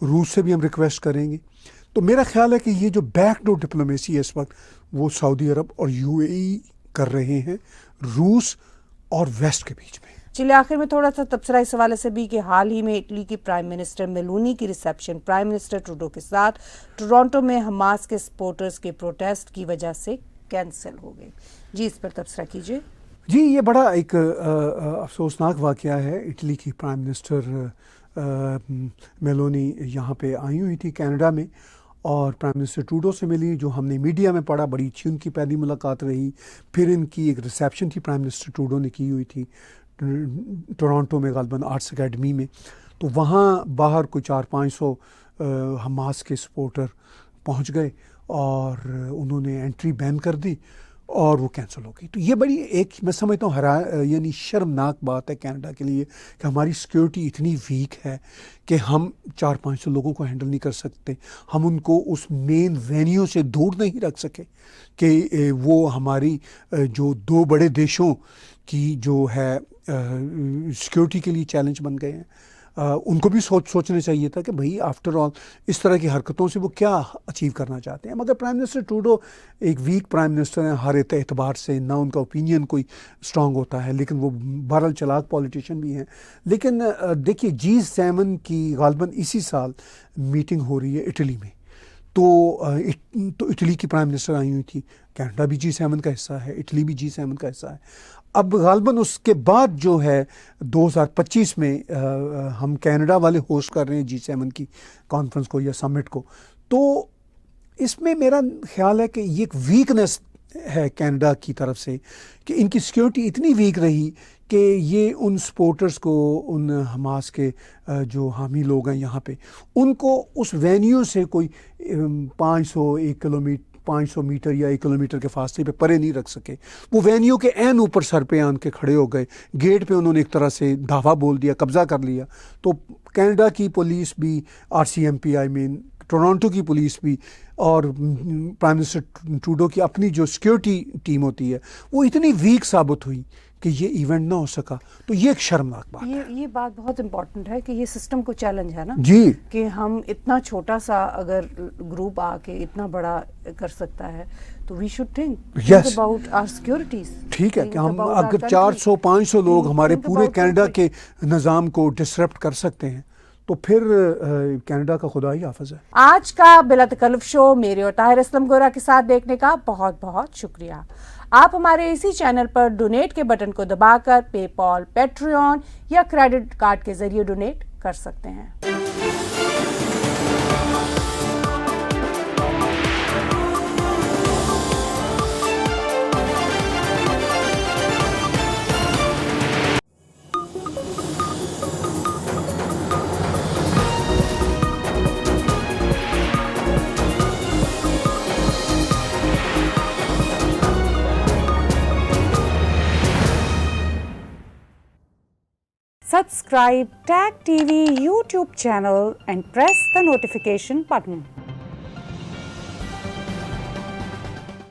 روس سے بھی ہم ریکویسٹ کریں گے. تو میرا خیال ہے کہ یہ جو بیک ڈور ڈپلومیسی ہے اس وقت وہ سعودی عرب اور یو اے ای کر رہے ہیں روس اور ویسٹ کے بیچ میں. چلے آخر میں تھوڑا سا تبصرہ اس حوالے سے بھی کہ حال ہی میں اٹلی کی پرائم منسٹر میلونی کی ریسیپشن پرائم منسٹر ٹروڈو کے ساتھ ٹورانٹو میں حماس کے سپورٹرز کے پروٹیسٹ کی وجہ سے کینسل ہو گئی. جی اس پر تبصرہ کیجیے. جی یہ بڑا ایک افسوسناک واقعہ ہے. اٹلی کی پرائم منسٹر میلونی یہاں پہ آئی ہوئی تھی کینیڈا میں, اور پرائم منسٹر ٹروڈو سے ملی, جو ہم نے میڈیا میں پڑھا بڑی اچھی ان کی پہلی ملاقات رہی. پھر ان کی ایک ریسیپشن تھی پرائم منسٹر ٹروڈو نے کی ہوئی تھی ٹورانٹو میں غالباً آرٹس اکیڈمی میں. تو وہاں باہر کوئی 400-500 حماس کے سپورٹر پہنچ گئے اور انہوں نے انٹری بین کر دی اور وہ کینسل ہو گئی. تو یہ بڑی ایک میں سمجھتا ہوں یعنی شرمناک بات ہے کینیڈا کے لیے کہ ہماری سیکیورٹی اتنی ویک ہے کہ ہم 400-500 لوگوں کو ہینڈل نہیں کر سکتے. ہم ان کو اس مین وینیو سے دور نہیں رکھ سکے کہ وہ ہماری جو 2 بڑے دیشوں کی جو ہے سیکیورٹی کے لیے چیلنج بن گئے ہیں. ان کو بھی سوچنا چاہیے تھا کہ بھئی آفٹر آل اس طرح کی حرکتوں سے وہ کیا اچیو کرنا چاہتے ہیں. مگر پرائم منسٹر ٹروڈو ایک ویک پرائم منسٹر ہیں ہر اعتبار سے, نہ ان کا اوپینین کوئی اسٹرانگ ہوتا ہے, لیکن وہ بہرحال چلاک پولیٹیشین بھی ہیں. لیکن دیکھیے G7 کی غالباً اسی سال میٹنگ ہو رہی ہے اٹلی میں, تو اٹلی کی پرائم منسٹر آئی ہوئی تھی. کینیڈا بھی G7 کا حصہ ہے, اٹلی بھی G7 کا حصہ ہے. اب غالباً اس کے بعد جو ہے 2025 میں ہم کینیڈا والے ہوسٹ کر رہے ہیں G7 کی کانفرنس کو یا سمٹ کو. تو اس میں میرا خیال ہے کہ یہ ایک ویکنیس ہے کینیڈا کی طرف سے کہ ان کی سیکیورٹی اتنی ویک رہی کہ یہ ان سپورٹرز کو, ان حماس کے جو حامی لوگ ہیں یہاں پہ, ان کو اس وینیو سے کوئی 500 میٹر یا 1 کلومیٹر کے فاصلے پہ پرے نہیں رکھ سکے. وہ وینیو کے عین اوپر سر پہ آن کے کھڑے ہو گئے, گیٹ پہ انہوں نے ایک طرح سے دھاوا بول دیا, قبضہ کر لیا. تو کینیڈا کی پولیس بھی, RCMP ٹورانٹو کی پولیس بھی, اور پرائم منسٹر ٹروڈو کی اپنی جو سیکیورٹی ٹیم ہوتی ہے وہ اتنی ویک ثابت ہوئی کہ یہ ایونٹ نہ ہو سکا. تو یہ ایک شرمناک بات ہے. یہ بات بہت امپورٹنٹ ہے کہ یہ سسٹم کو چیلنج ہے نا جی, کہ ہم اتنا چھوٹا سا اگر گروپ آ کے اتنا بڑا کر سکتا ہے تو we should think about our securities. ٹھیک ہے کہ ہم اگر 400-500 لوگ ہمارے پورے کینیڈا کے نظام کو ڈسرپٹ کر سکتے ہیں تو پھر کینیڈا کا خدا ہی حافظ ہے. آج کا بلا تکلف شو میرے اور طاہر اسلم گورا کے ساتھ دیکھنے کا بہت بہت شکریہ. آپ ہمارے اسی چینل پر ڈونیٹ کے بٹن کو دبا کر پے پال, پیٹریون یا کریڈٹ کارڈ کے ذریعے ڈونیٹ کر سکتے ہیں. Subscribe TAG TV YouTube channel and press the notification button.